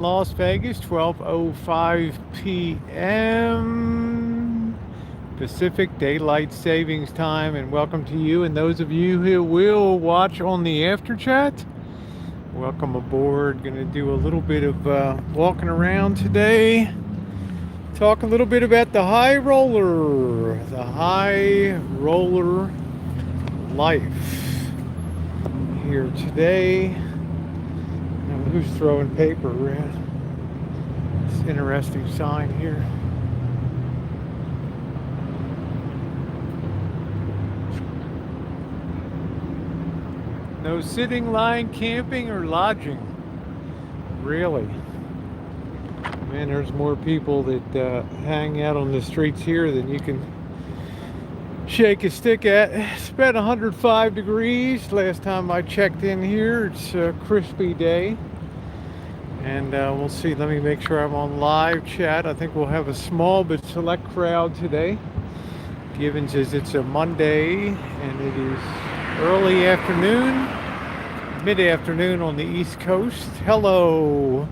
Las Vegas, 12:05 p.m. Pacific Daylight Savings Time, and welcome to you and those of you who will watch on the after chat. Welcome aboard. Going to do a little bit of walking around today. Talk a little bit about the high roller life here today. Who's throwing paper around? It's an interesting sign here. No sitting, lying, camping, or lodging. Really? Man, there's more people that hang out on the streets here than you can shake a stick at. It's about 105 degrees. Last time I checked in here, it's a crispy day. And we'll see. Let me make sure I'm on live chat. I think we'll have a small but select crowd today. Given says it's a Monday and it is early afternoon, mid-afternoon on the East Coast. Hello,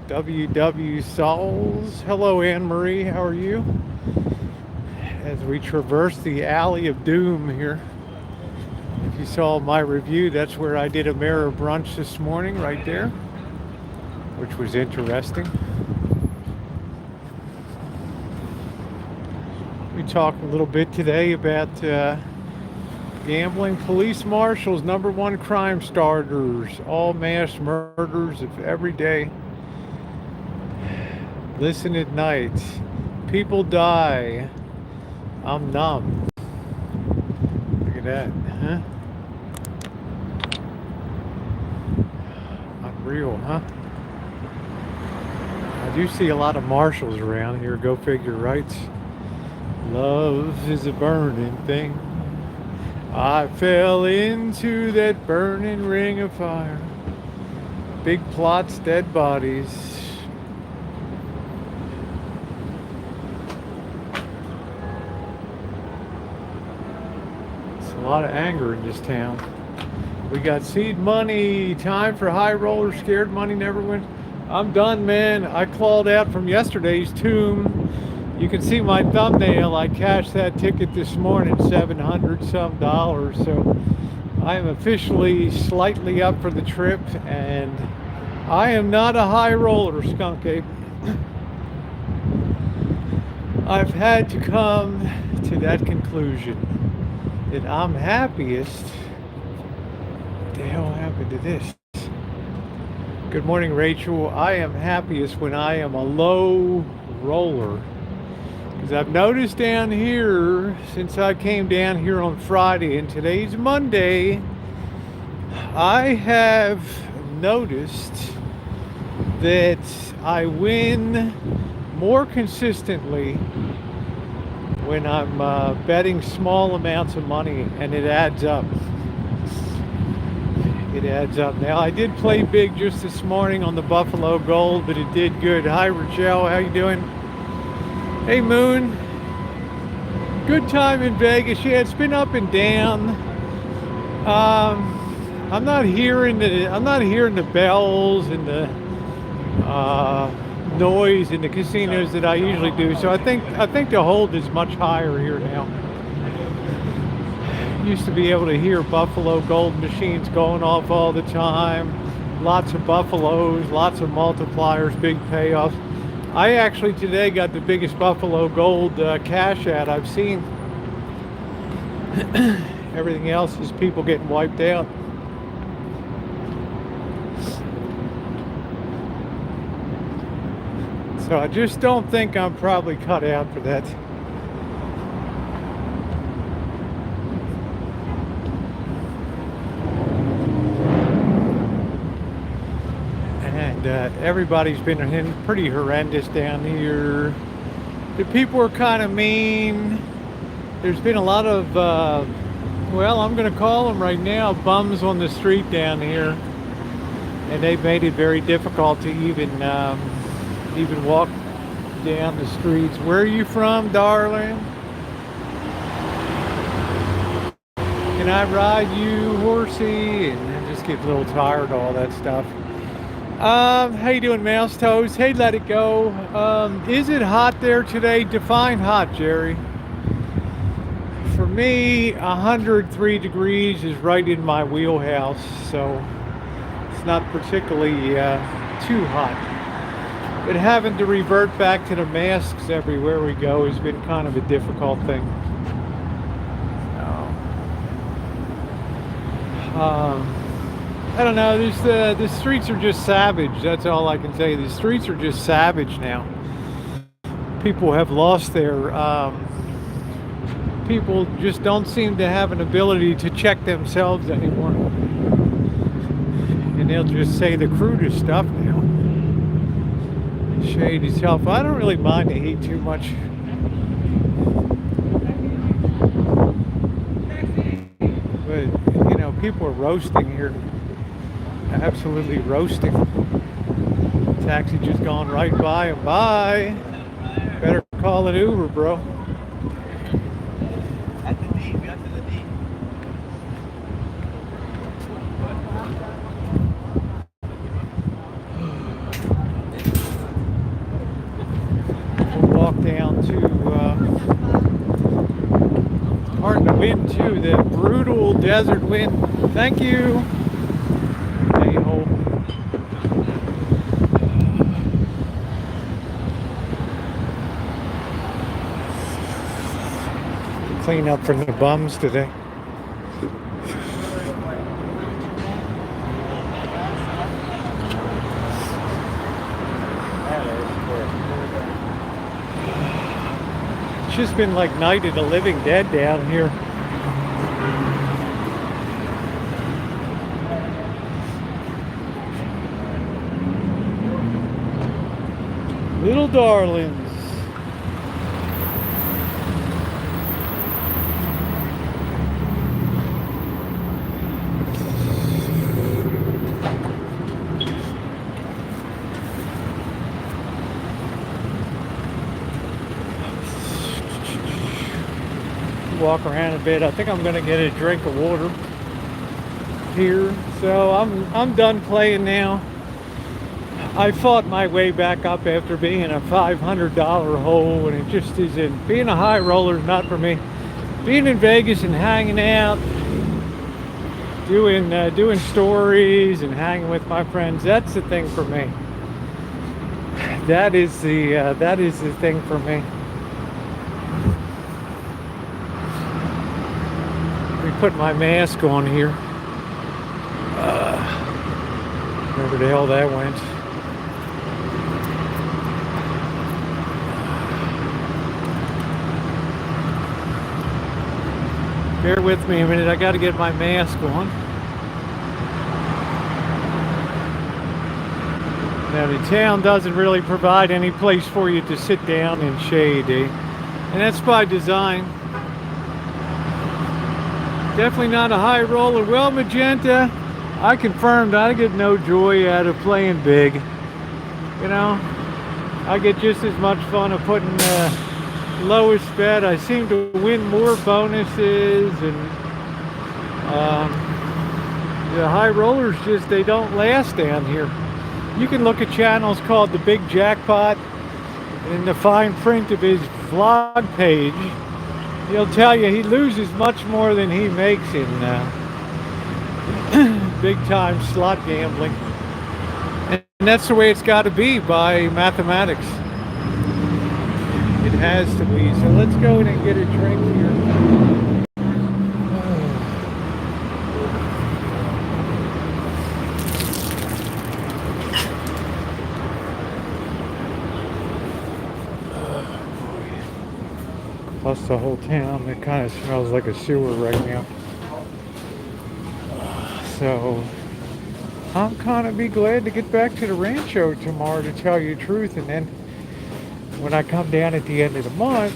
WW Sauls. Hello, Anne Marie. How are you? As we traverse the alley of doom here. If you saw my review, that's where I did a mirror brunch this morning, right there, which was interesting. We talked a little bit today about gambling. Police marshals, #1 crime starters, all mass murders of every day. Listen at night. People die. I'm numb. Look at that, huh? Unreal, huh? I do see a lot of marshals around here. Go figure, right? Love is a burning thing. I fell into that burning ring of fire. Big plots, dead bodies. It's a lot of anger in this town. We got seed money. Time for high roller. Scared money never wins. I'm done, man. I clawed out from yesterday's tomb. You can see my thumbnail. I cashed that ticket this morning, $700 some. So I am officially slightly up for the trip, and I am not a high roller, Skunk Ape. I've had to come to that conclusion that I'm happiest. What the hell happened to this? Good morning, Rachel. I am happiest when I am a low roller. Because I've noticed down here, since I came down here on Friday and today's Monday, I have noticed that I win more consistently when I'm betting small amounts of money, and it adds up. It adds up. Now, I did play big just this morning on the Buffalo Gold, but it did good. Hi, Rachel. How you doing? Hey, Moon. Good time in Vegas. Yeah, it's been up and down. I'm not hearing the bells and the noise in the casinos that I usually do. So I think the hold is much higher here now. Used to be able to hear Buffalo Gold machines going off all the time. Lots of buffaloes, lots of multipliers, big payoffs. I actually today got the biggest Buffalo Gold cash out I've seen. Everything else is people getting wiped out. So I just don't think I'm probably cut out for that. Everybody's been pretty horrendous down here. The people are kind of mean. There's been a lot of, well, I'm going to call them right now, bums on the street down here. And they've made it very difficult to even walk down the streets. Where are you from, darling? Can I ride you, horsey? And I just get a little tired of all that stuff. How you doing, Mouse Toes? Hey, let it go. Is it hot there today? Define hot, Jerry. For me, 103 degrees is right in my wheelhouse, so it's not particularly too hot. But having to revert back to the masks everywhere we go has been kind of a difficult thing. I don't know. The streets are just savage. That's all I can say. The streets are just savage now. People have lost their. People just don't seem to have an ability to check themselves anymore, and they'll just say the crudest stuff now. Shade yourself. I don't really mind the heat too much. But people are roasting here. Absolutely roasting. Taxi just gone right by and by. Better call an Uber, bro. At the D, we got to the D. We'll walk down to pardon the wind too, the brutal desert wind. Thank you. Clean up for the bums today. It's just been like Night of the Living Dead down here. Little darlings. Walk around a bit. I think I'm gonna get a drink of water here. So I'm done playing now. I fought my way back up after being in a $500 hole, and it just isn't. Being a high roller is not for me. Being in Vegas and hanging out, doing stories and hanging with my friends, that's the thing for me. That is the thing for me. Put my mask on here. Wherever the hell that went. Bear with me a minute. I got to get my mask on. Now the town doesn't really provide any place for you to sit down in shade, and that's by design. Definitely not a high roller. Well, Magenta, I confirmed I get no joy out of playing big. I get just as much fun of putting the lowest bet. I seem to win more bonuses, and the high rollers they don't last down here. You can look at channels called The Big Jackpot, and in the fine print of his vlog page, he'll tell you he loses much more than he makes in big time slot gambling. And that's the way it's got to be by mathematics. It has to be. So let's go in and get a drink here. Plus the whole town, it kind of smells like a sewer right now. So I'm kind of be glad to get back to the rancho tomorrow, to tell you the truth. And then when I come down at the end of the month,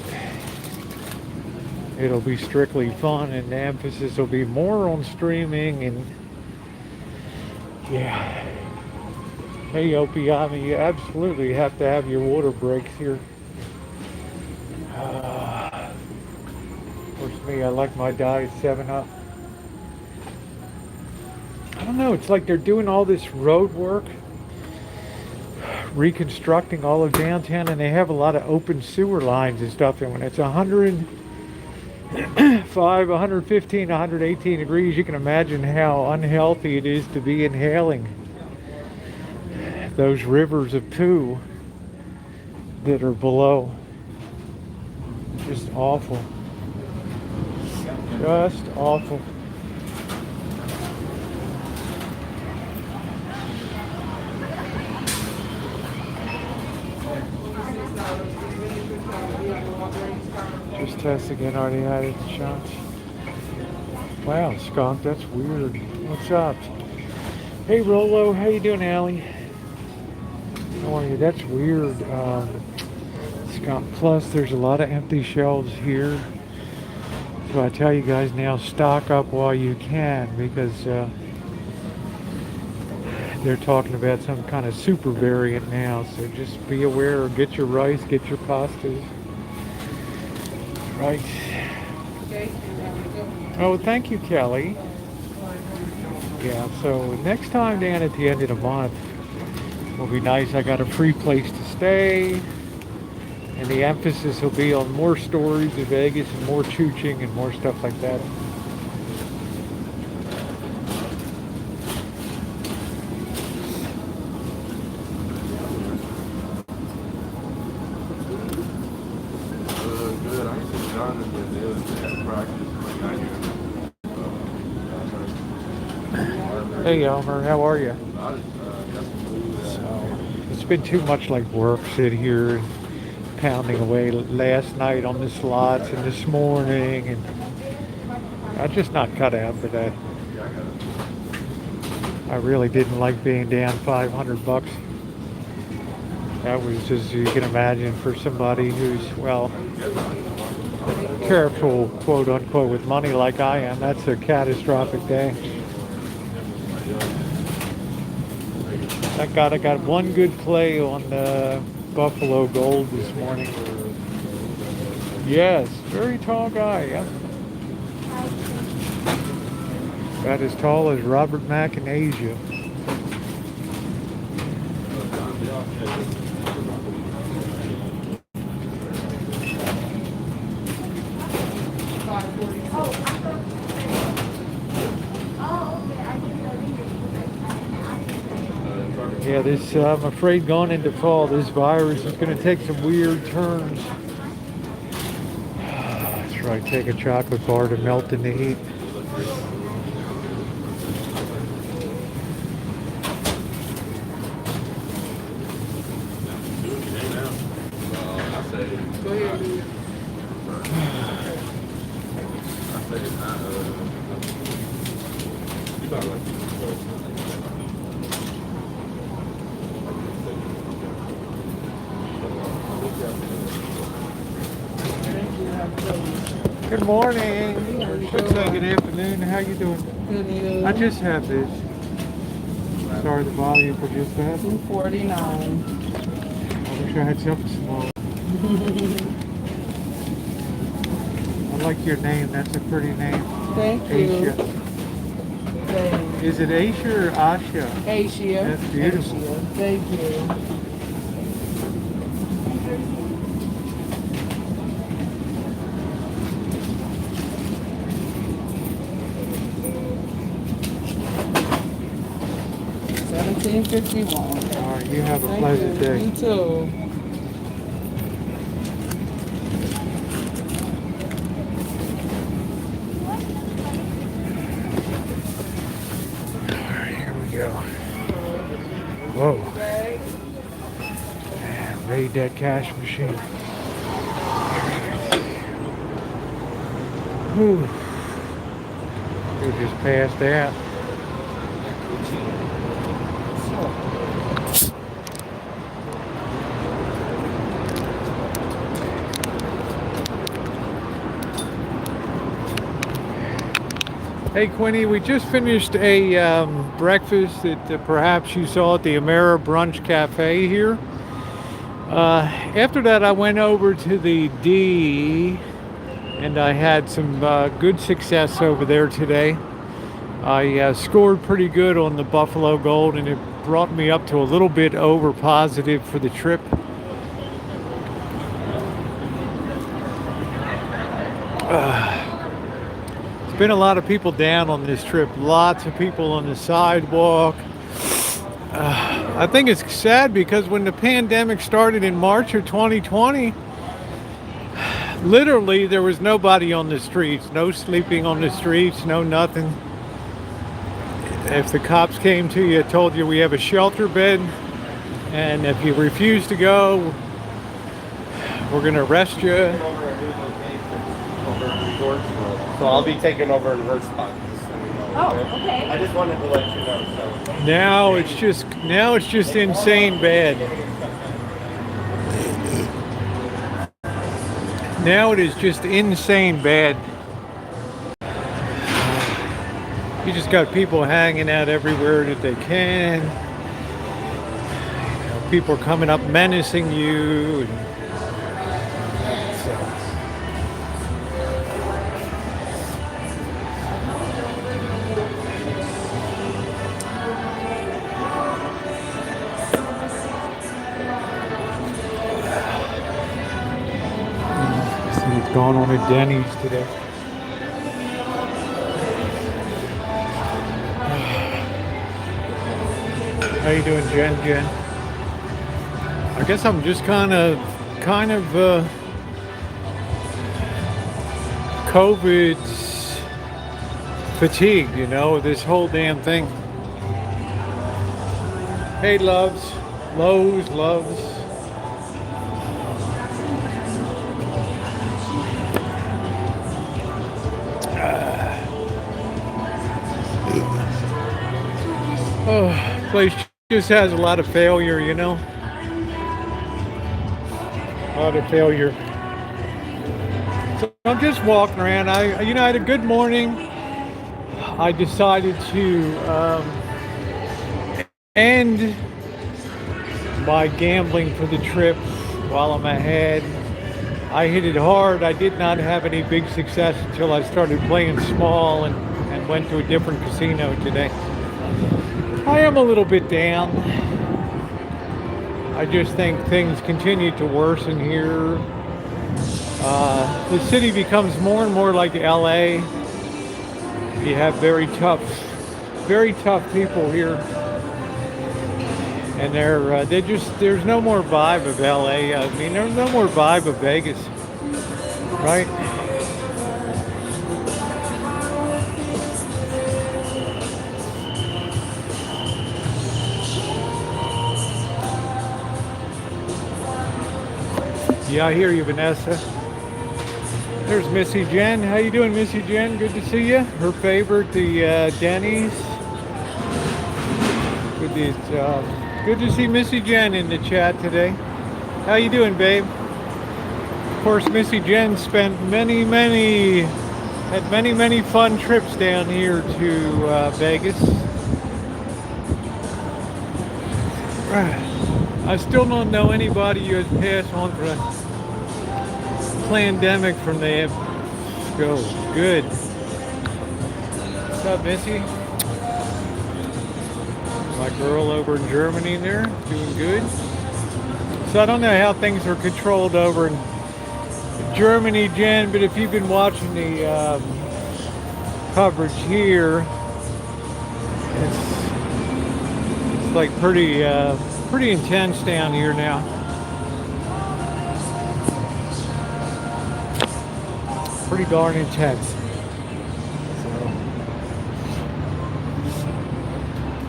it'll be strictly fun, and the emphasis will be more on streaming. And yeah. Hey, Opiami, you absolutely have to have your water breaks here. Of course, me, I like my diet 7-Up. I don't know, it's like they're doing all this road work reconstructing all of downtown, and they have a lot of open sewer lines and stuff. And when it's 105, 115, 118 degrees, you can imagine how unhealthy it is to be inhaling those rivers of poo that are below. Just awful. Just awful. Just test again, already added the shots. Wow, skunk, that's weird. What's up? Hey Rolo, how you doing, Allie? How are you? That's weird. Skunk. Plus, there's a lot of empty shelves here. So I tell you guys now, stock up while you can, because they're talking about some kind of super variant now. So just be aware. Get your rice, get your pastas. Right. Oh, thank you, Kelly. Yeah, so next time down at the end of the month will be nice. I got a free place to stay, and the emphasis will be on more stories of Vegas and more chooching and more stuff like that. Hey Elmer, how are you? So, it's been too much like work, sit here and pounding away last night on the slots and this morning, and I'm just not cut out for that. I really didn't like being down $500. That was, as you can imagine, for somebody who's, well, careful, quote unquote, with money like I am, that's a catastrophic day. Thank God I got one good play on the Buffalo Gold this morning. Yes, very tall guy, yeah. About as tall as Robert Mack in Asia. Yeah, this, I'm afraid going into fall, this virus is going to take some weird turns. That's right, take a chocolate bar to melt in the heat. Good morning. Looks like good afternoon. How you doing? Good. I just have this. Sorry to bother you for just that. $2.49. I wish I had something small. I like your name. That's a pretty name. Thank you. Asia. Thanks. Is it Asia or Asha? Asia. That's beautiful. Asia. Thank you. $17.51. All right, you have a Thank pleasant you. day. You too. All right, here we go. Whoa. Man, raid that cash machine. Whew. Could just passed out. Hey Quinny, we just finished a breakfast that perhaps you saw at the Amera Brunch Cafe here. After that I went over to the D and I had some good success over there today. I scored pretty good on the Buffalo Gold, and it brought me up to a little bit over positive for the trip. There's been a lot of people down on this trip. Lots of people on the sidewalk. I think it's sad because when the pandemic started in March of 2020, literally there was nobody on the streets. No sleeping on the streets, no nothing. If the cops came to you, told you we have a shelter bed, and if you refuse to go, we're going to arrest you. So I'll be taking over in her spot. Oh, okay. I just wanted to let you know. So. Now it's just insane bad. Now it is just insane bad. You just got people hanging out everywhere that they can. You know, people are coming up menacing you. Going on at Denny's today. How you doing, Jen? I guess I'm just kind of COVID fatigued, you know, this whole damn thing. Hey, loves. Oh, place just has a lot of failure, you know. A lot of failure. So I'm just walking around. I had a good morning. I decided to end my gambling for the trip while I'm ahead. I hit it hard. I did not have any big success until I started playing small and went to a different casino today. I am a little bit down. I just think things continue to worsen here. The city becomes more and more like LA. You have very tough people here. And there's no more vibe of LA. I mean, there's no more vibe of Vegas, right? Yeah, I hear you, Vanessa. There's Missy Jen. How you doing, Missy Jen? Good to see you. Her favorite, the Denny's. Good to see Missy Jen in the chat today. How you doing, babe? Of course, Missy Jen spent many fun trips down here to Vegas. I still don't know anybody who has passed on for a pandemic from there. Go. Good. What's up, Missy? My girl over in Germany there, doing good. So I don't know how things are controlled over in Germany, Jen, but if you've been watching the coverage here, it's like pretty intense down here now. Pretty darn intense. So,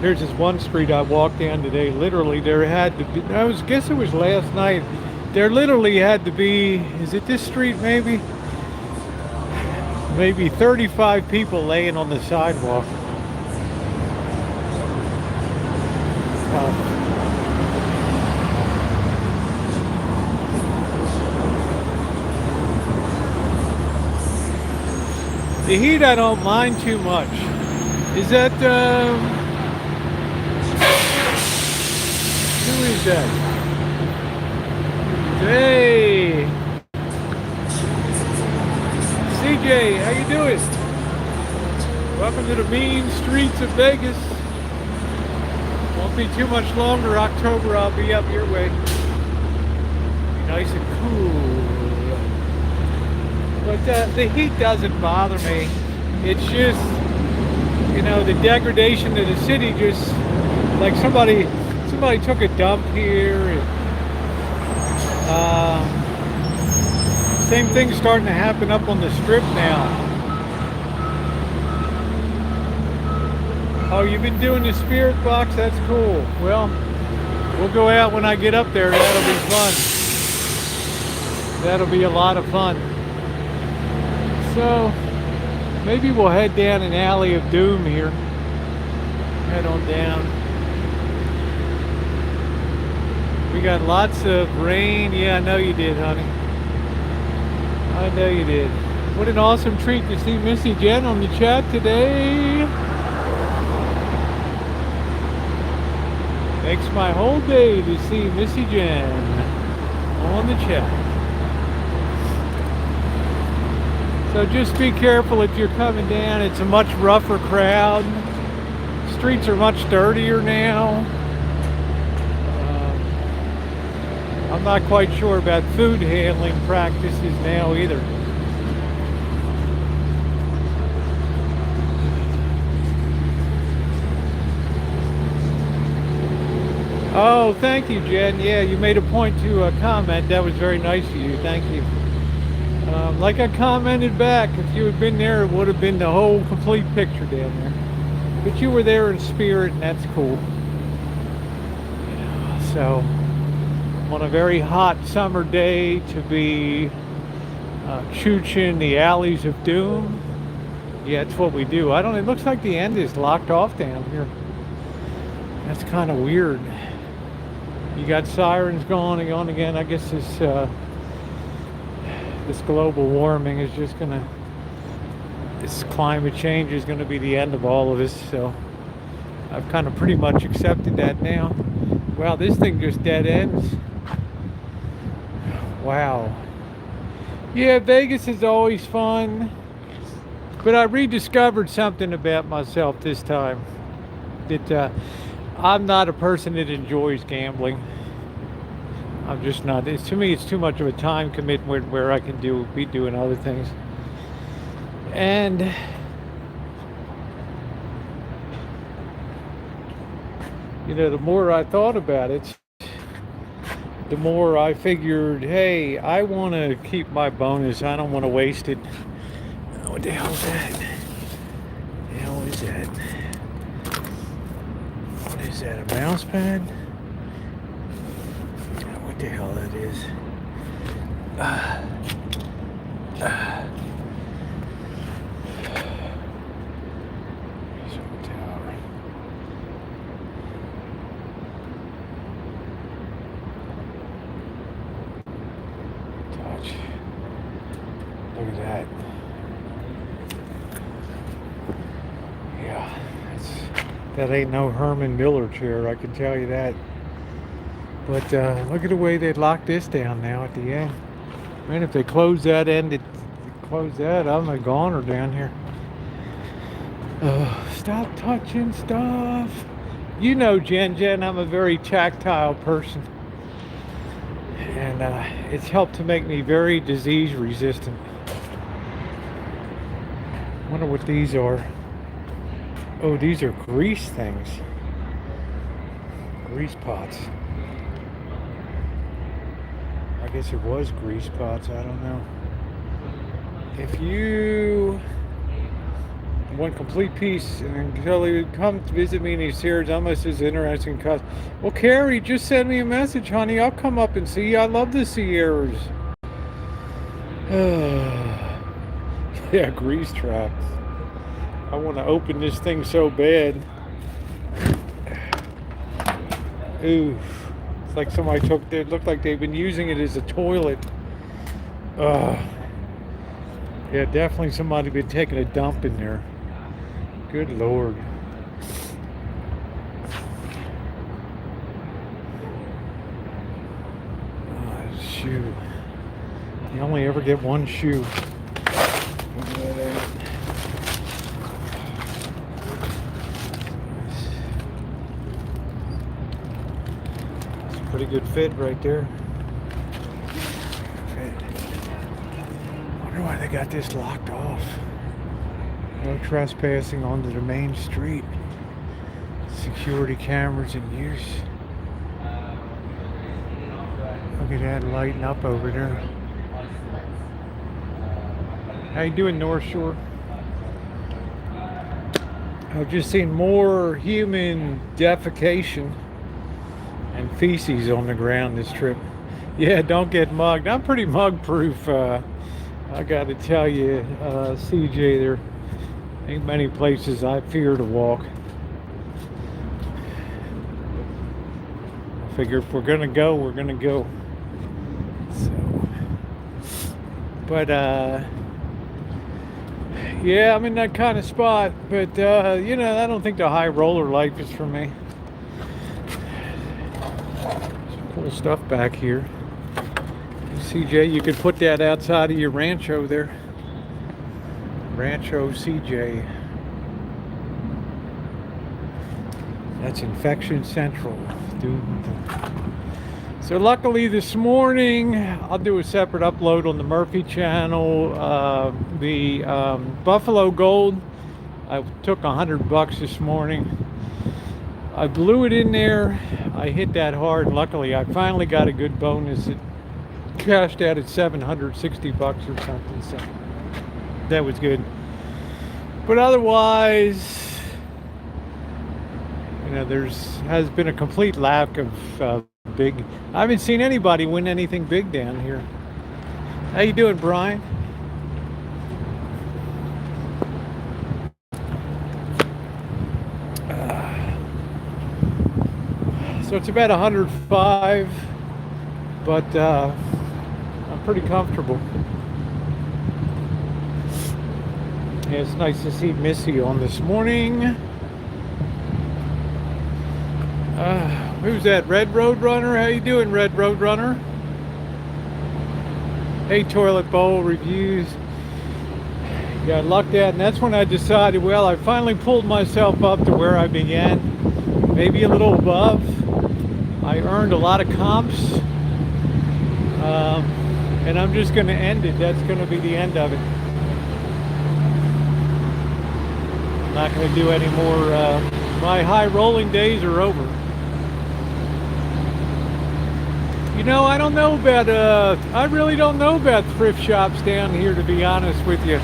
here's this one street I walked down today. Literally, there had to be, guess it was last night. There literally had to be, is it this street maybe? Maybe 35 people laying on the sidewalk. The heat I don't mind too much. Is that, who is that? Hey! CJ, how you doing? Welcome to the mean streets of Vegas. Won't won't be too much longer. October, I'll be up your way. Be nice and cool. But the heat doesn't bother me. It's just, you know, the degradation of the city. Just like somebody took a dump here. Same thing's starting to happen up on the strip now. Oh, you've been doing the spirit box? That's cool. Well, we'll go out when I get up there. That'll be fun. That'll be a lot of fun. So, maybe we'll head down an alley of doom here. Head on down. We got lots of rain. Yeah, I know you did, honey. I know you did. What an awesome treat to see Missy Jen on the chat today. Makes my whole day to see Missy Jen on the chat. So just be careful if you're coming down. It's a much rougher crowd. Streets are much dirtier now. I'm not quite sure about food handling practices now either. Oh, thank you, Jen. Yeah, you made a point to comment. That was very nice of you. Thank you. Like I commented back, if you had been there, it would have been the whole complete picture down there. But you were there in spirit, and that's cool. So, on a very hot summer day to be chooching the alleys of doom. Yeah, it's what we do. It looks like the end is locked off down here. That's kind of weird. You got sirens going and on again. I guess this global warming is just this climate change is gonna be the end of all of us. So I've kind of pretty much accepted that now. Wow, this thing just dead ends. Wow. Yeah, Vegas is always fun, but I rediscovered something about myself this time. That I'm not a person that enjoys gambling. I'm just not. To me, it's too much of a time commitment where I can be doing other things. And you know, the more I thought about it, the more I figured, hey, I want to keep my bonus. I don't want to waste it. What the hell is that? The hell is that? What is that? A mouse pad? What the hell that is? Look at that. Yeah, that ain't no Herman Miller chair, I can tell you that. But look at the way they locked this down now at the end. Man, if they close that I'm a goner down here. Stop touching stuff. You know, Jen, I'm a very tactile person. And it's helped to make me very disease resistant. Wonder what these are. Oh, these are grease things. Grease pots. I guess it was grease pots, I don't know. If you want complete peace and Kelly, come visit me in these series, almost as interesting. Well, Carrie, just send me a message, honey. I'll come up and see you. I love the Sierras. Yeah, grease traps. I want to open this thing so bad. Ooh, it's like somebody it looked like they've been using it as a toilet. Yeah, definitely somebody been taking a dump in there. Good Lord. Shoe. You only ever get one shoe. pretty good fit right there. Wonder why they got this locked off. No trespassing onto the main street. Security cameras in use. Look at that lighting up over there. How you doing, North Shore? I've just seen more human defecation and feces on the ground this trip. Yeah, don't get mugged. I'm pretty mug proof. I gotta tell you, CJ, there ain't many places I fear to walk. I figure if we're gonna go, we're gonna go. So, but yeah, I'm in that kind of spot. But you know, I don't think the high roller life is for me. Some cool stuff back here. CJ, you could put that outside of your rancho there. Rancho CJ. That's Infection Central. So luckily this morning, I'll do a separate upload on the Murphy channel. The Buffalo Gold, I took $100 this morning. I blew it in there. I hit that hard. Luckily, I finally got a good bonus. It cashed out at $760 or something. So that was good. But otherwise, you know, has been a complete lack of big. I haven't seen anybody win anything big down here. How you doing, Brian? So it's about 105, but I'm pretty comfortable. Yeah, it's nice to see Missy on this morning. Who's that? Red Road Runner? How you doing, Red Road Runner? Hey, Toilet Bowl Reviews. Got lucked out, and that's when I decided, well, I finally pulled myself up to where I began, maybe a little above. I earned a lot of comps, and I'm just going to end it. That's going to be the end of it. I'm not going to do any more. My high rolling days are over. You know, I don't know about, I really don't know about thrift shops down here, to be honest with you.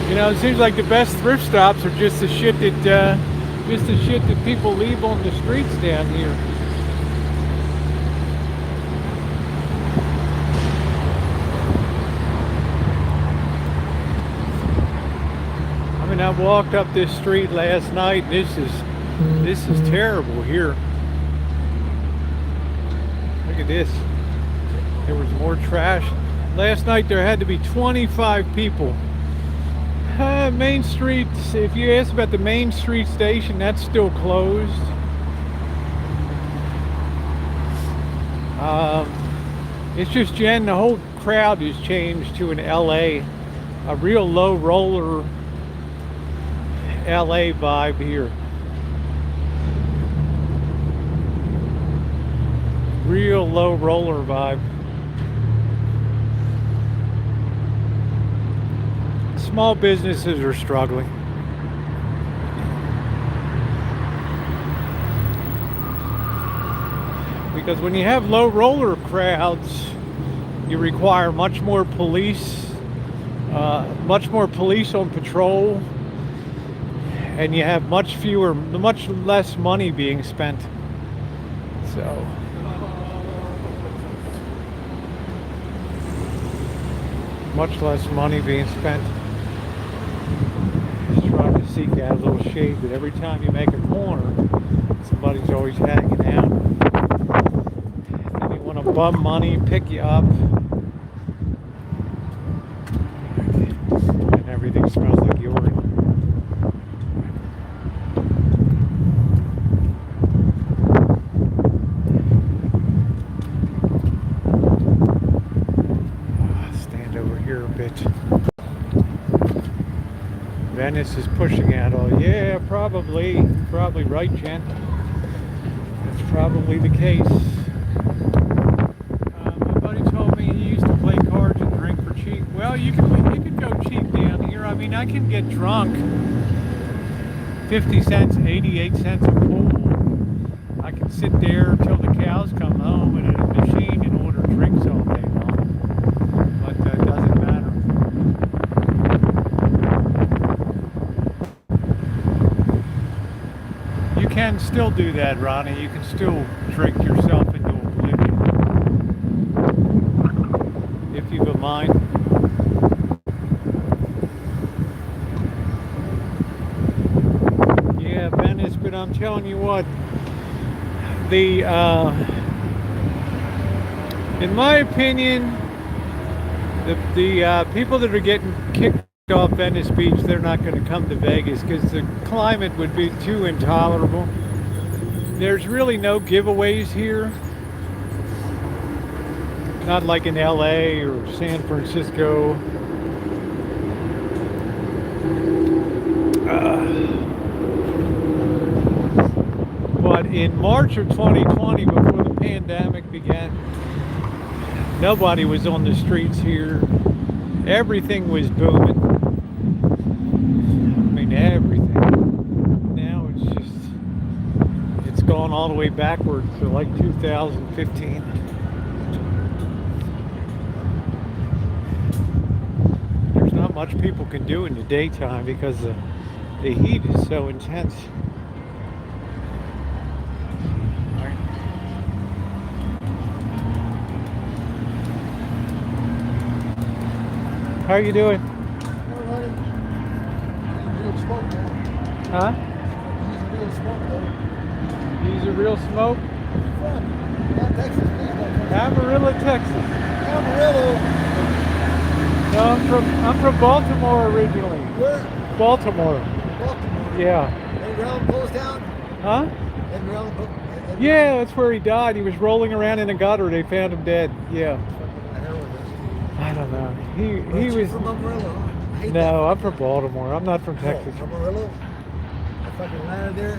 You know, it seems like the best thrift stops are just the shit that people leave on the streets down here. I mean, I walked up this street last night. This is terrible here. Look at this. There was more trash. Last night there had to be 25 people. Main Street, if you ask about the Main Street station, that's still closed. It's just Jen, the whole crowd has changed to an LA, a real low roller LA vibe here. Real low roller vibe. Small businesses are struggling. Because when you have low roller crowds, you require much more police on patrol, and you have much less money being spent. So much less money being spent. Just trying to seek out a little shade, but every time you make a corner, somebody's always hanging out. They want to bum money, pick you up, and everything smells like urine. Venice is pushing out all. Yeah, probably right, Jen. probably the case. My buddy told me he used to play cards and drink for cheap. Well, you can go cheap down here. I mean, I can get drunk. 50 cents, 88 cents a pool. I can sit there till the cows come home at a machine and order drinks all day long. But that doesn't matter. You can still do that, Ronnie. You can still drink yourself into oblivion. If you've a mind. Yeah, Venice, but I'm telling you what, in my opinion, the people that are getting kicked off Venice Beach, they're not going to come to Vegas because the climate would be too intolerable. There's really no giveaways here. Not like in LA or San Francisco. But in March of 2020, before the pandemic began, nobody was on the streets here. Everything was booming. I mean, everything. Now it's gone all the way backwards to like 2015. There's not much people can do in the daytime because the heat is so intense. How are you doing? Huh? Use a real smoke? Amarillo, Texas. Amarillo. No, I'm from Baltimore originally. Where? Baltimore. Baltimore. Yeah. And Ram closed down? Huh? And Ram. Yeah, that's where he died. He was rolling around in a gutter. They found him dead. Yeah. I don't know. He was from Amarillo. No, I'm from Baltimore. I'm not from Texas. Amarillo. I fucking landed there.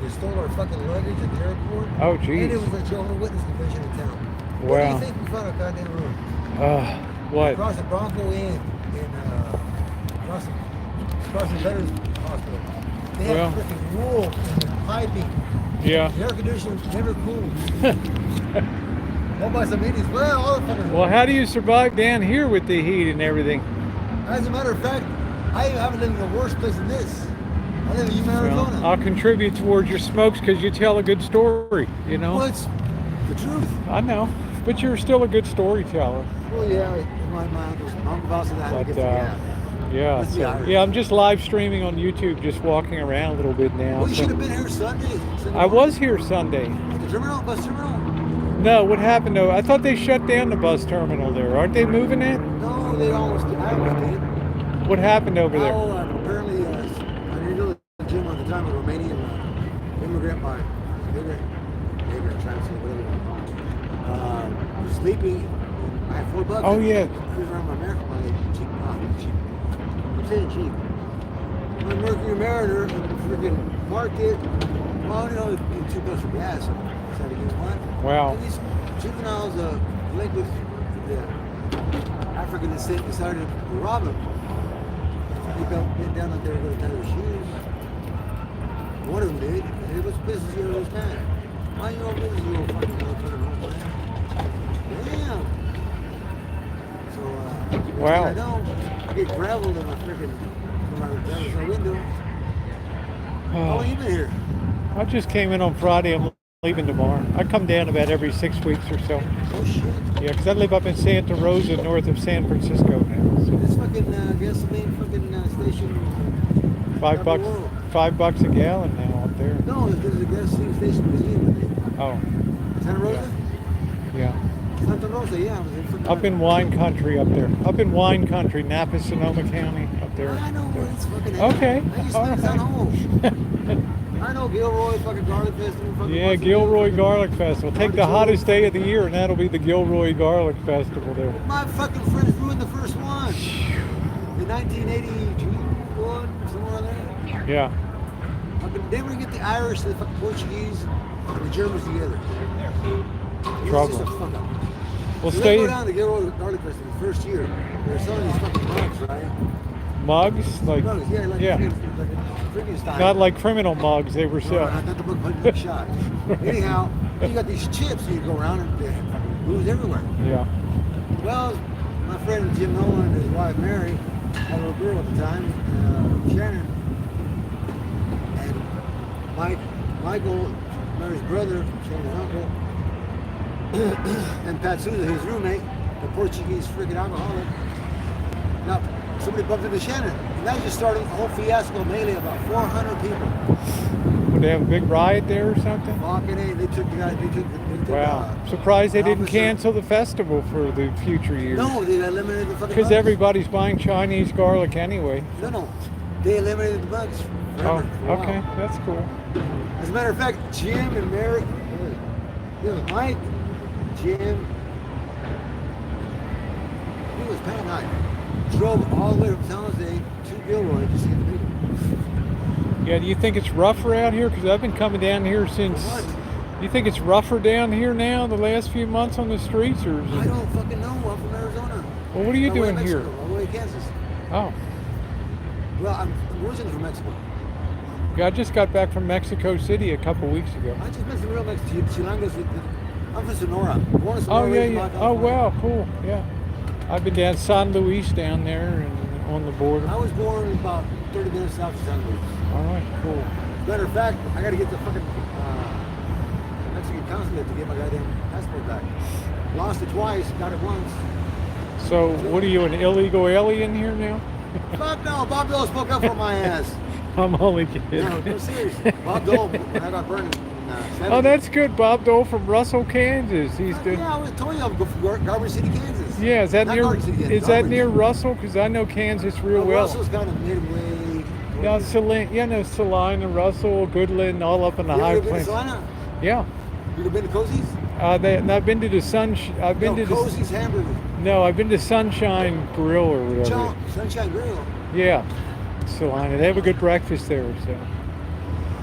They stole our fucking luggage at the airport. Oh, And geez. it was a Jehovah's Witness convention in town. What do Wow. you think we found a goddamn room? What? Across the Bronco Inn across the Veterans Hospital. They had Well. freaking wool and piping. Yeah. The air conditioning never cooled. All by some idiots. Well, all the fuckers. Well, how do you survive down here with the heat and everything? As a matter of fact, I haven't lived in a worse place than this. I live in Yuma, Well, Arizona. I'll contribute towards your smokes because you tell a good story, you know? Well, it's the truth. I know, but you're still a good storyteller. Well, yeah, my uncle boss and I But, get together. yeah, Let's see, Irish. yeah, I'm just live streaming on YouTube, just walking around a little bit now. Well, you so- should have been here Sunday. I was here Sunday. At the terminal, bus terminal? No, what happened though? I thought they shut down the bus terminal there. Aren't they moving it? No, they almost did. I almost did. What happened over there? Oh, apparently, I didn't go to the gym at the time, a Romanian immigrant, transfer, whatever you want to call it. Was sleeping. I had $4. Oh, yeah. Cruising around my American money, cheap. I'm saying cheap. I'm a Mercury Mariner, freaking market. Well, you know, $2 for gas. So I decided to get one. Wow. And these juveniles, linked with the African descent, decided to rob him. They got down out there to go to tie their shoes. One of them did. And it was business here this time. Mind your own business, you little fucking motherfucker, man. Damn. So, Wow. I know, I get graveled in my freaking, from my window. How long you been here? I just came in on Friday. I'm leaving tomorrow. I come down about every 6 weeks or so. Oh shit. Yeah, because I live up in Santa Rosa, north of San Francisco now. So This fucking gasoline fucking station. $5, $5 a gallon now up there. No, there's a gasoline station museum. Oh, Santa Rosa? yeah. Santa Rosa, yeah. I was in freaking Up in wine country up there. Up in wine country, Napa, Sonoma County up there. I know where it's fucking at. Okay. I used to live down home. I know Gilroy fucking Garlic Festival. Fucking Yeah, Gilroy Garlic Festival. Take the hottest day of the year, and that'll be the Gilroy Garlic Festival there. My fucking friends ruined the first one. In 1981, somewhere in there. Yeah. Fucking, they were get the Irish, the fucking Portuguese, and the Germans together. It's Trouble. just a fuck up. Well, So they go down to get over the garlic festival the first year. They're selling these fucking mugs, right? mugs, like Mugs, yeah, like yeah. like a drinking style. Not like criminal mugs they were No, selling. not the mug shot. Anyhow, you got these chips, and you go around and they have booze everywhere. Yeah. Well, my friend Jim Nolan and his wife Mary had a little girl at the time, Shannon, and Michael, Mary's brother, Shannon's uncle, and Pat Souza, his roommate, the Portuguese freaking alcoholic. Now, somebody bumped into Shannon, and that just started a whole fiasco, mainly about 400 people. Would they have a big riot there or something? Walking in, they took the guy, they took Wow. Surprised they didn't officer. cancel the festival for the future years. No, they eliminated the fucking Because bugs. everybody's buying Chinese garlic anyway. No, they eliminated the bugs. Oh, forever, for a while. okay. That's cool. As a matter of fact, Jim and Mary, Mike, Jim, he was Pat and I, drove all the way from San Jose to Gilroy to see the people. Yeah, do you think it's rougher out here? Because I've been coming down here since... What? You think it's rougher down here now the last few months on the streets? Or is I it... don't fucking know. I'm from Arizona. Well, what are you All the way doing to here? Mexico, all the way to Kansas. Oh. Well, I'm originally from Mexico. Yeah, I just got back from Mexico City a couple weeks ago. I just met some real Mexican Chilangos. I'm from Sonora. Born in Sonora, Oh, yeah, raised in yeah. Baja Oh, California. wow, cool. Yeah. I've been down San Luis down there and on the border. I was born about 30 minutes south of San Luis. All right, cool. Matter of fact, I got to get the fucking Mexican consulate to get my goddamn passport back. Lost it twice, got it once. So, what are you, an illegal alien here now? Fuck no, Bob Dole spoke up for my ass. I'm only kidding. No, no, serious. Bob Dole, when I got burned in 70s. Oh, that's good. Bob Dole from Russell, Kansas. He's the... Yeah, I was told you I'm from Garbage City, Kansas. Yeah, is that Not near? Garden City, Is that Garbage. near Russell? Because I know Kansas real well. Russell's kind of midway. Yeah, Saline and Russell, Goodland, all up in the You high ever been to plains. Salina? Yeah, You ever been to Cozy's? and I've been to the I've been No, to the, Cozy's Hamburger. no, I've been to Sunshine Grill or whatever. Sunshine Grill. Yeah, Salina. They have a good breakfast there. So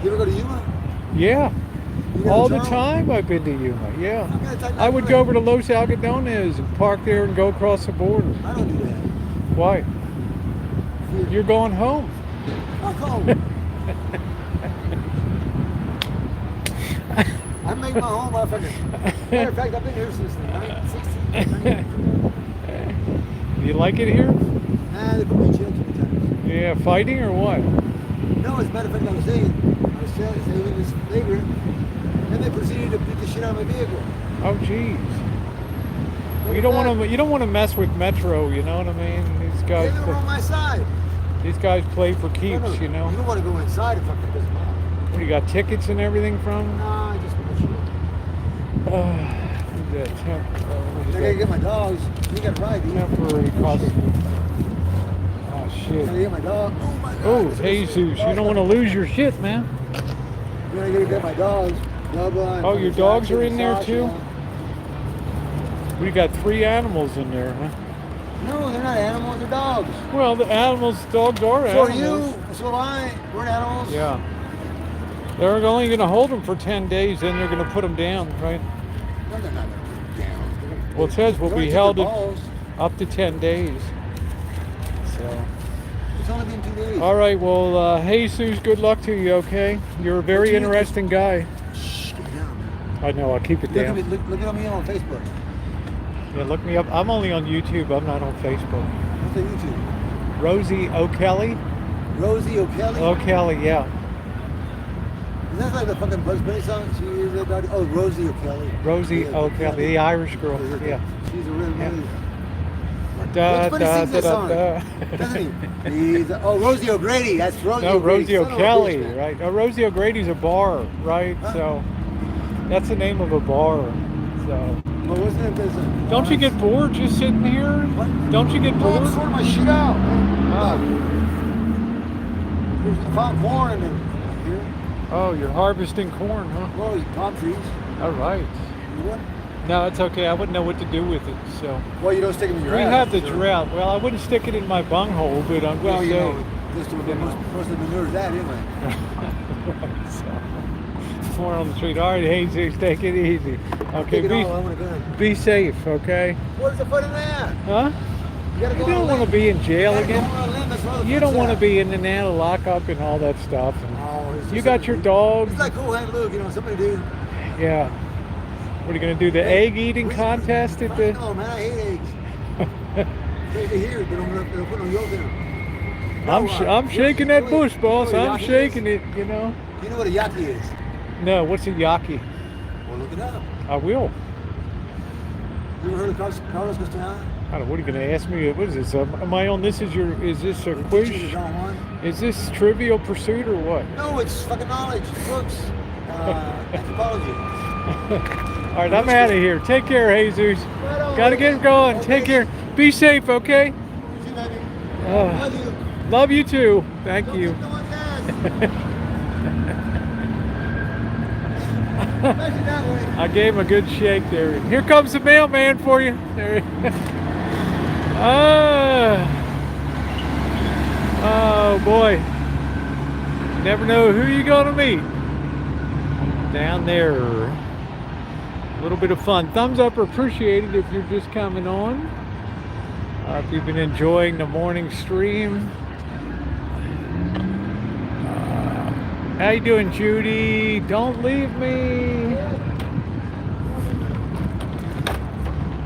You ever go to Yuma? yeah, You go to all the Charles? time I've been to Yuma. Yeah, I'm gonna type I that would in. go over to Los Algodones and park there and go across the border. I don't do that. Why? You're going home. Fuck home. I make my home, motherfucker. Matter of fact, I've been here since the 1960s. Do you like it here? Nah, they put me in jail too many times. Yeah, fighting or what? No, as a matter of fact, I was saving this vagrant, and they proceeded to beat the shit out of my vehicle. Oh, jeez. What You was don't that? want to. You don't want to mess with Metro. You know what I mean? These They guys. were on my side. These guys play for keeps. No, You know. You don't want to go inside if fucking doesn't matter. What, you got tickets and everything from? Nah, I just want to shit. Who's that? I gotta get my dogs. You gotta ride, dude. Temporary cost. Oh I shit. gotta get my dog. Oh my god. Oh, Jesus! You don't want to lose your shit, man. Then I gotta get my dogs. Bubba and Oh, your fucking dogs Jackson are and in there, Sasha. too? We got 3 animals in there, huh? No, they're not animals, they're dogs. Well, the dogs are So are animals. you, so am I. We're animals. Yeah. They're only going to hold them for 10 days, then they're going to put them down, right? No, they're not. They're down. Well, it says we'll They're be gonna held take their balls. up to 10 days. So, It's only been 2 days. all right. Well, Jesus, good luck to you. Okay, you're a very you- interesting guy. Shh, get down, man. I know. I'll keep it Look at down. me, look at me on Facebook. Yeah, look me up. I'm only on YouTube. I'm not on Facebook. What's on YouTube? Rosie O'Kelly. Rosie O'Kelly. O'Kelly, yeah. Is that like the fucking Bugs Bunny song? She is about oh Rosie O'Kelly. Rosie Yeah, O'Kelly, the Irish girl. Yeah. She's a real Yeah. really. Da, Bugs Bunny da, sings that da, song, da. doesn't he? Oh, Rosie O'Grady. That's Rosie. No, O'Grady. Rosie Son of a O'Kelly, bitch, man. right? Oh, Rosie O'Grady's a bar, right? Huh? So that's the name of a bar. So But what's that business? don't you get bored just sitting here? What? Don't you get No, I'm bored? sorting my shit out, man. Oh. There's a found corn in here. Oh, you're harvesting corn, huh? Oh, palm trees. All right. You want? No, it's okay. I wouldn't know what to do with it. So Well, you don't stick them in your we ass. have the so- drought. Well, I wouldn't stick it in my bunghole, but I'm Well, just you know, saying. just to the most of the manure is that anyway. So. more on the street. All right, Jesus, take it easy. Okay, Take it all, I want a gun. be safe, okay? What is the fun in that? Huh? You gotta You go on a don't want to limb. be in jail You gotta go again. on a limb, that's where the You don't fun's want to at. be in and out of lockup and all that stuff. And Oh, it's you just got something your to do. dogs. It's like Cool Hand Luke, you know, somebody do. Yeah. What are you gonna do? The egg eating contest at the? No, man, I hate eggs. They hear it, but they'll put no yolk in them. I'm shaking that bush, boss. You know what a I'm yaki shaking is? it. You know. You know what a yaki is? No, what's a yaki? Well, look it up. I will. You ever heard of Carlos Castellano? I don't know. What are you gonna ask me? What is this? Am I on? Is this a quiz? Is this Trivial Pursuit or what? No, it's fucking knowledge, books, anthropology. All right, I'm out of here. Take care, Jesus. Gotta get going. Take care. Be safe, okay? See you, baby. Oh, Love you. love you too. Thank Don't you. keep doing that. Especially that way. I gave him a good shake there. Here comes the mailman for you. There. Oh boy. Never know who you're gonna meet. Down there. A little bit of fun. Thumbs up are appreciated if you're just coming on. If you've been enjoying the morning stream. How you doing, Judy? Don't leave me.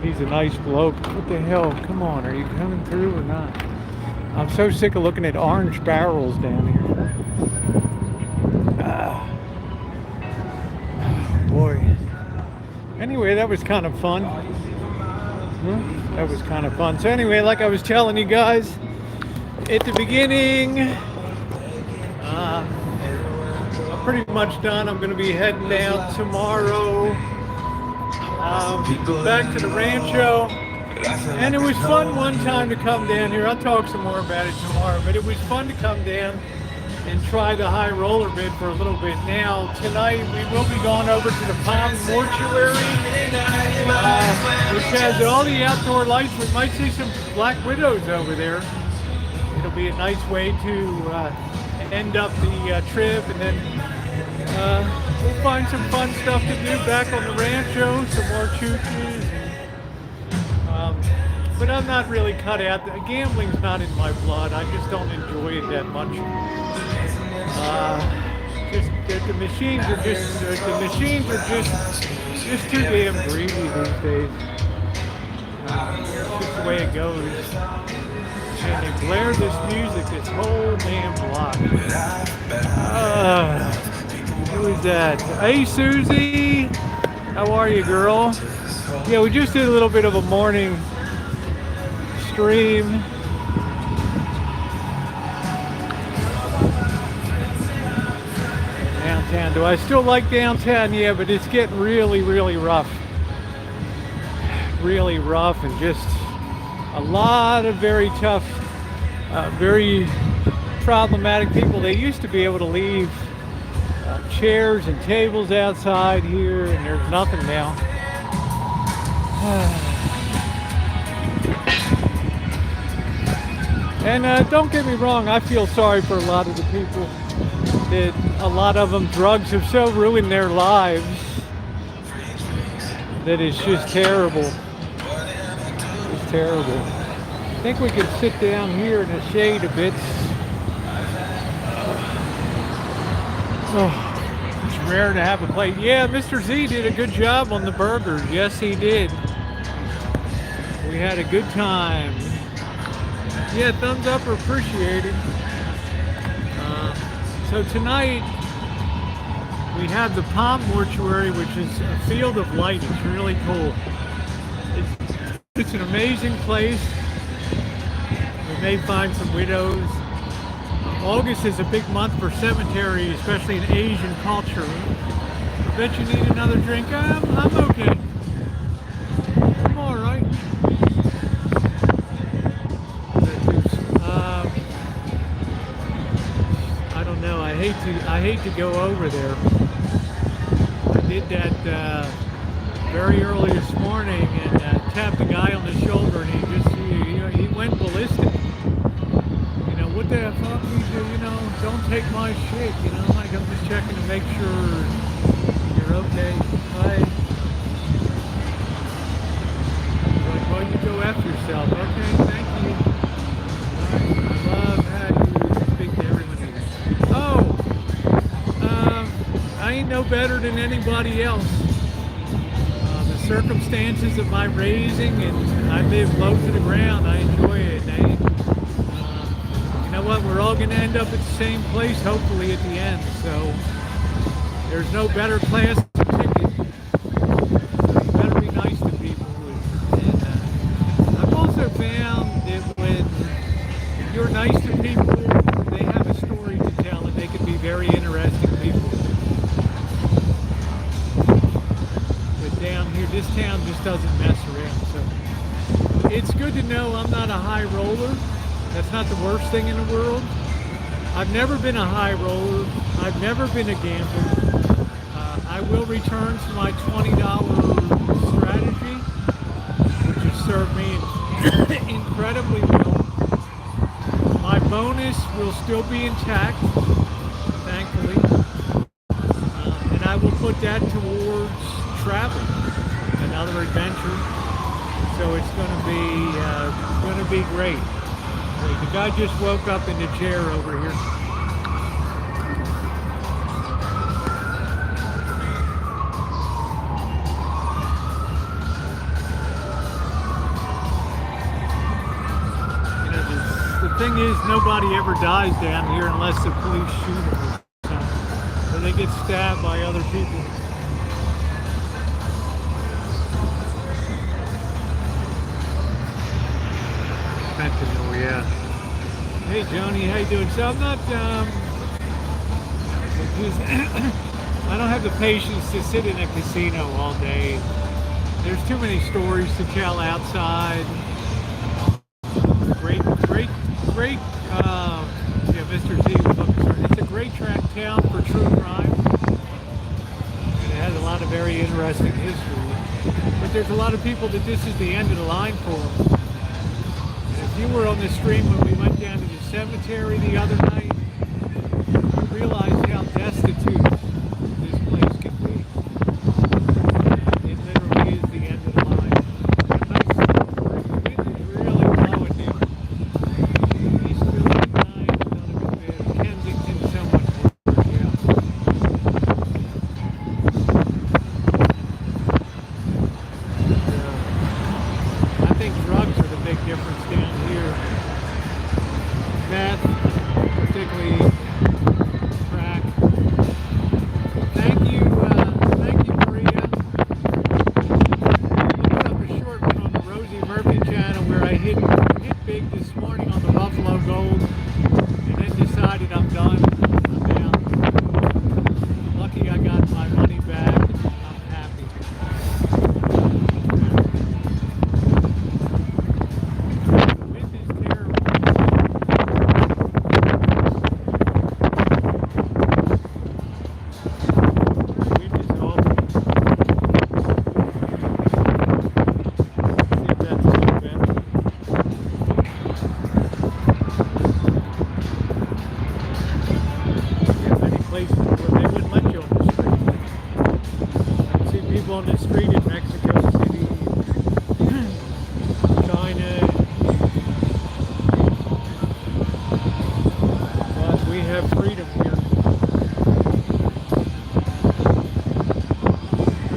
He's a nice bloke. What the hell? Come on, are you coming through or not? I'm so sick of looking at orange barrels down here. Boy. Anyway, that was kind of fun. That was kind of fun. So anyway, like I was telling you guys at the beginning, I'm pretty much done. I'm going to be heading out tomorrow back to the rancho. And it was fun one time to come down here. I'll talk some more about it tomorrow, but it was fun to come down and try the high roller bit for a little bit. Now, tonight we will be going over to the Palm Mortuary, which has all the outdoor lights. We might see some black widows over there. It'll be a nice way to end up the trip, and then we'll find some fun stuff to do back on the rancho, some more choo-choos. But I'm not really cut out. Gambling's not in my blood. I just don't enjoy it that much. The machines are just too damn greedy these days. It's just the way it goes. And they blare this music this whole damn block. Who is that? Hey, Susie. How are you, girl? Yeah, we just did a little bit of a morning stream. Downtown. Do I still like downtown? Yeah, but it's getting really, really rough. Really rough, and just a lot of very tough, very problematic people. They used to be able to leave chairs and tables outside here, and there's nothing now. And don't get me wrong, I feel sorry for a lot of the people. That a lot of them, drugs have so ruined their lives that it's just terrible. It's terrible. I think we could sit down here in the shade a bit. Oh, it's rare to have a plate. Yeah, Mr. Z did a good job on the burgers. Yes, he did. We had a good time. Yeah, thumbs up are appreciated. So tonight we have the Palm Mortuary, which is a field of light. It's really cool. It's an amazing place. We may find some widows. August is a big month for cemetery, especially in Asian culture. I bet you need another drink. I'm okay. I'm all right. I don't know. I hate to go over there. I did that very early this morning and tapped the guy on the shoulder, and he went ballistic. You know, what the fuck? You know, don't take my shit. You know, like I'm just checking to make sure later. Okay. Bye. Like, well, you go F yourself. Okay, thank you. Alright, I love how you speak to everyone here. Oh, I ain't no better than anybody else. The circumstances of my raising, and I live low to the ground. I enjoy it. You know what? We're all going to end up at the same place, hopefully, at the end. So there's no better class to ticket. So you better be nice to people. And I've also found that when you're nice to people, they have a story to tell, and they can be very interesting people. But down here, this town just doesn't mess around. So it's good to know I'm not a high roller. That's not the worst thing in the world. I've never been a high roller. I've never been a gambler. I will return to my $20 strategy, which has served me incredibly well. My bonus will still be intact, thankfully, and I will put that towards travel, another adventure. So it's going to be great. The guy just woke up in the chair over here. You know, the thing is, nobody ever dies down here unless the police shoot them or something, or they get stabbed by other people. Fentanyl, yeah. Hey, Joni, how you doing? So I'm not, I don't have the patience to sit in a casino all day. There's too many stories to tell outside. Great, yeah, Mr. Z was looking for. It's a great track town for true crime. And it has a lot of very interesting history. But there's a lot of people that this is the end of the line for them. You were on the stream when we went down to the cemetery the other night. You realized how destitute this place can be. It literally is the end of the line. The wind is really blowing now. East Philly 9 is not a good bit. Kensington so much worse, yeah. I think drugs are the big difference down here. Meth, particularly crack. Thank you, Maria. I put up a short one on the Rosie Murphy channel where I hit big this morning on the Buffalo Gold, and then decided I'm done. I'm down. Lucky I got my money back. I'm happy. On the street in Mexico City, China, but we have freedom here.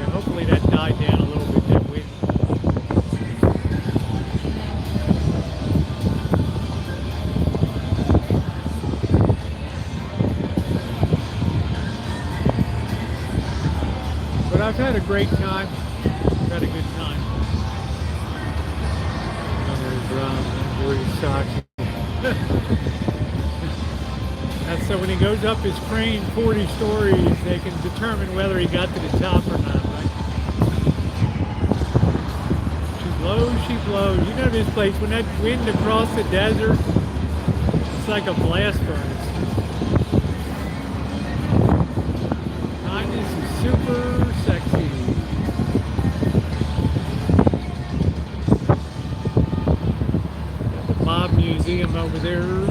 And hopefully that died down a little bit, that wind. But I've had a great time. I've had a good time. There's Versace. And so when he goes up his crane 40 stories, they can determine whether he got to the top or not, right? She blows. You know this place, when that wind across the desert, it's like a blast furnace. Kindness is super sexy. Got the Mob Museum over there.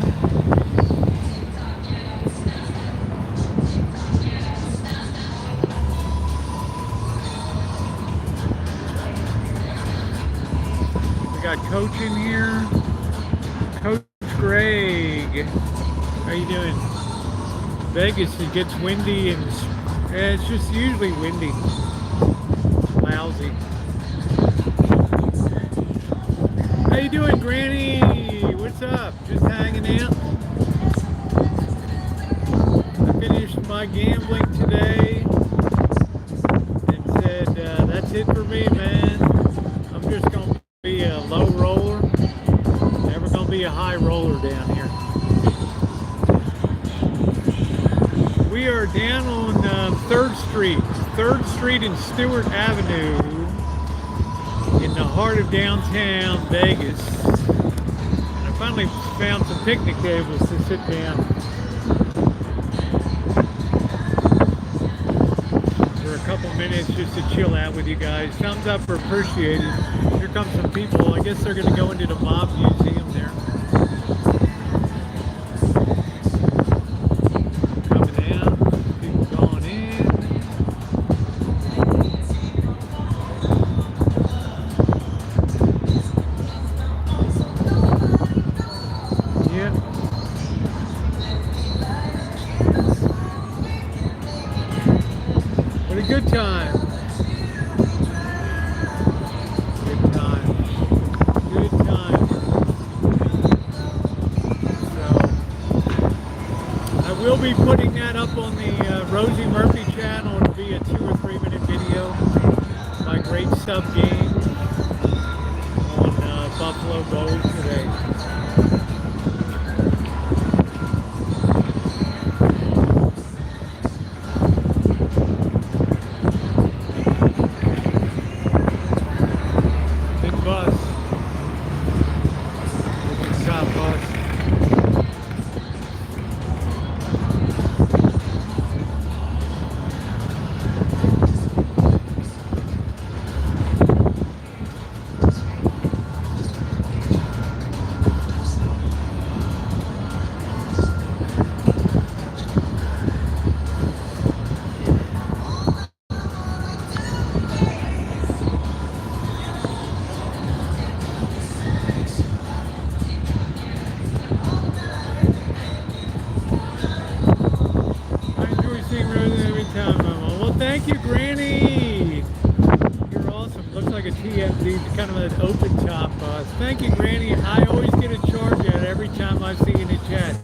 got Coach in here. Coach Greg. How you doing? Vegas, it gets windy and it's just usually windy. Lousy. How you doing, Granny? What's up? Just hanging out. I finished my gambling today and said, that's it for me, man. I'm just going to be a low roller. Never going to be a high roller down here. We are down on 3rd Street and Stewart Avenue in the heart of downtown Vegas. And I finally found some picnic tables to sit down for a couple minutes just to chill out with you guys. Thumbs up are appreciated. Here come some people. I guess they're going to go into the mob museum there. Coming out, people going in. Yeah. What a good time. Good time. Good time. So, I will be putting that up on the Rosie Murphy channel. It'll be a 2 or 3 minute video. My great sub game on Buffalo Gold today. Big bus. Big stop bus. I enjoy seeing Rosie every time, Mama. Well, thank you, Granny. You're awesome. Looks like a TFD, kind of an open top bus. Thank you, Granny. I always get a charge out every time I see you in the chat.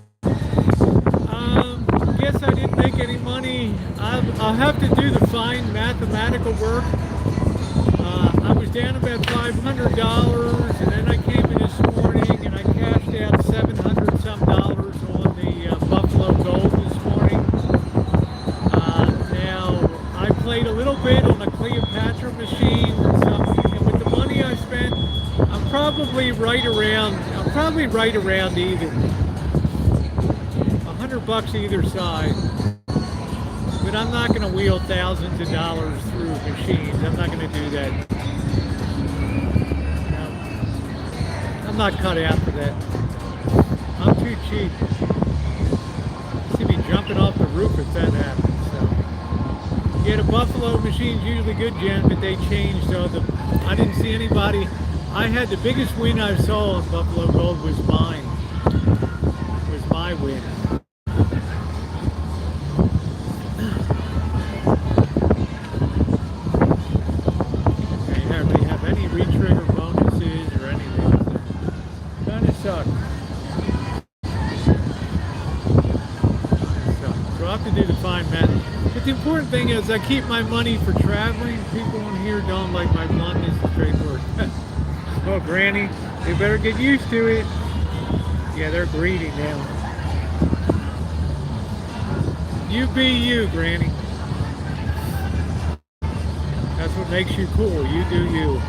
Guess I didn't make any money. I'll have to do the fine mathematical work. I was down about $500, and then I came in this morning and I cashed out $700 some dollars on the Buffalo Gold this morning. Now I played a little bit on the Cleopatra machine, and with the money I spent, I'm probably right around even. $100 either side. But I'm not going to wheel thousands of dollars through machines. I'm not going to do that. No. I'm not cut out for that. I'm too cheap. See me jumping off the roof if that happens. So, yeah, the Buffalo machine's usually good, Jen, but they changed. So I didn't see anybody. I had the biggest win I saw on Buffalo Gold was mine. Was my win. Re-trigger bonuses or anything. Kind of sucks. So I'll have to do the fine math. But the important thing is I keep my money for traveling. People in here don't like my bluntness and straightforward. Oh, Granny, they better get used to it. Yeah, they're greedy now. You be you, Granny. That's what makes you cool. You do you.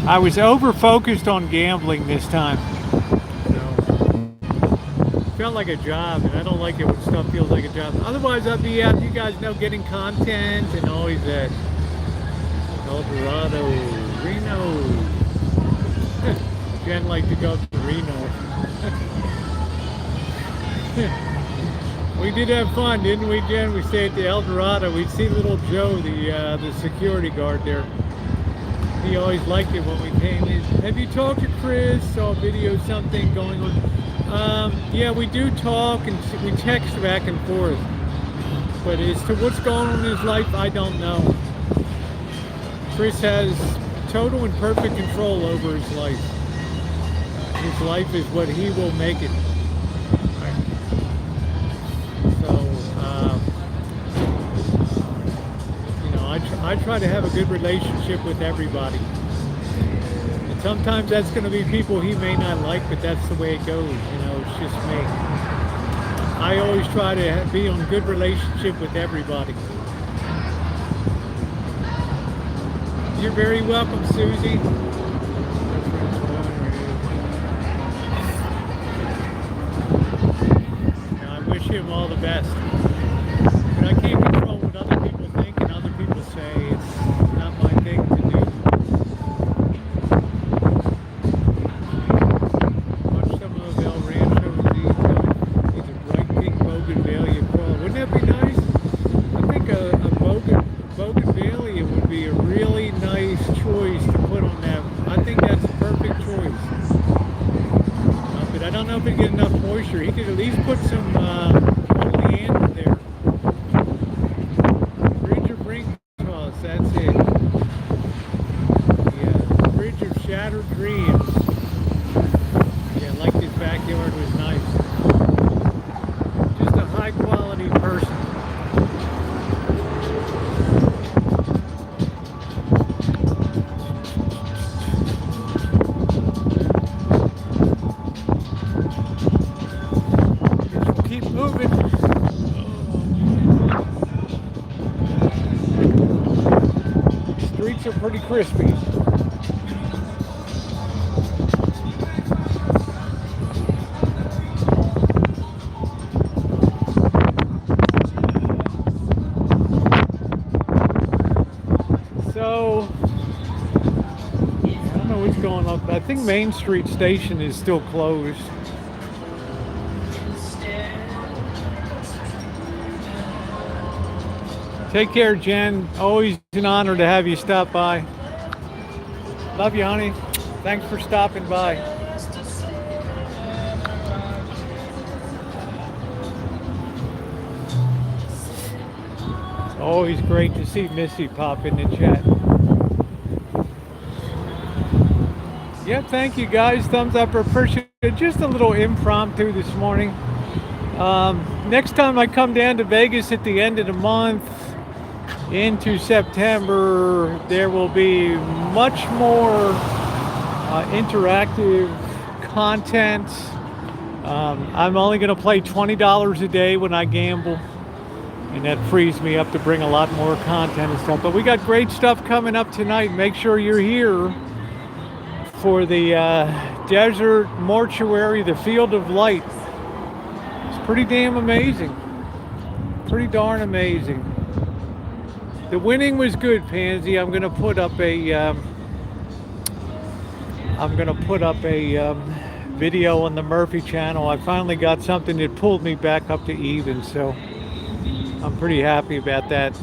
I was over focused on gambling this time. So, felt like a job, and I don't like it when stuff feels like a job. Otherwise, I'd be out, you guys know, getting content and always at El Dorado, Reno. Jen liked to go to Reno. We did have fun, didn't we, Jen? We stayed at the El Dorado. We'd see little Joe, the security guard there. He always liked it when we came in. Have you talked to Chris? Saw a video, something going on. Yeah, we do talk and we text back and forth. But as to what's going on in his life, I don't know. Chris has total and perfect control over his life. His life is what he will make it. I try to have a good relationship with everybody. And sometimes that's going to be people he may not like, but that's the way it goes. It's just me. I always try to be on good relationship with everybody. You're very welcome, Susie. I wish him all the best. But I can't control what other people think and other people say. It's not my thing to do. Watch some of El Rancho. These are bright pink bougainvillea crawl. Wouldn't that be nice? I think a bougainvillea would be a really nice choice to put on that. I think that's a perfect choice. But I don't know if he'd get enough moisture. He could at least put some oleander there. Bridge of Brink Toss, that's it. Yeah, Bridge of Shattered Dreams. Yeah, like this backyard was nice. Just a high quality person. Keep moving. Streets are pretty crispy. So, I don't know what's going on. I think Main Street Station is still closed. Take care, Jen. Always an honor to have you stop by. Love you, honey. Thanks for stopping by. It's always great to see Missy pop in the chat. Yeah, thank you guys. Thumbs up or appreciate it. Just a little impromptu this morning. Next time I come down to Vegas at the end of the month, into September, there will be much more interactive content. I'm only going to play $20 a day when I gamble, and that frees me up to bring a lot more content and stuff. But we got great stuff coming up tonight. Make sure you're here for the Desert Mortuary, the Field of Light. It's pretty damn amazing. Pretty darn amazing. The winning was good, Pansy. I'm gonna put up a video on the Murphy channel. I finally got something that pulled me back up to even, so I'm pretty happy about that.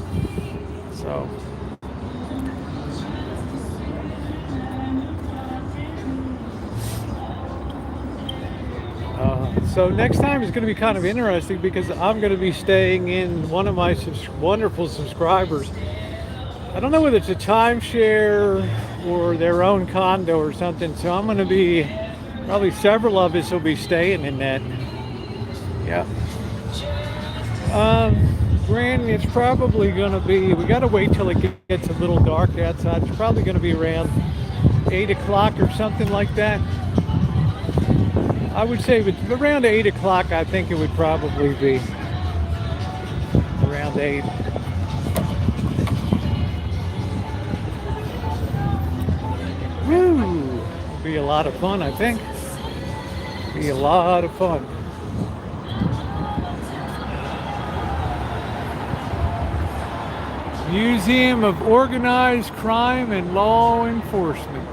So. So next time is going to be kind of interesting because I'm going to be staying in one of my wonderful subscribers. I don't know whether it's a timeshare or their own condo or something. So I'm going to be, probably several of us will be staying in that. Yeah. Granny, it's probably going to be, we got to wait till it gets a little dark outside. It's probably going to be around 8 o'clock or something like that. I would say if it's around 8 o'clock, I think it would probably be around 8. Woo! Be a lot of fun, I think. Be a lot of fun. Museum of Organized Crime and Law Enforcement.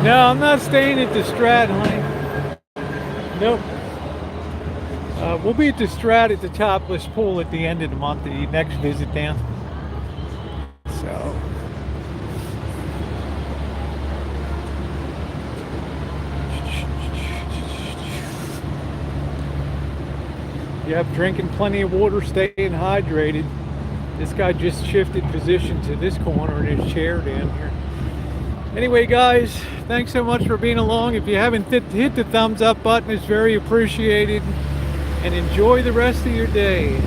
No, I'm not staying at the Strat, honey. Nope. We'll be at the Strat at the Topless Pool at the end of the month, the next visit down. So. Yep, drinking plenty of water, staying hydrated. This guy just shifted position to this corner in his chair down here. Anyway, guys, thanks so much for being along. If you haven't hit the thumbs up button, it's very appreciated. And enjoy the rest of your day.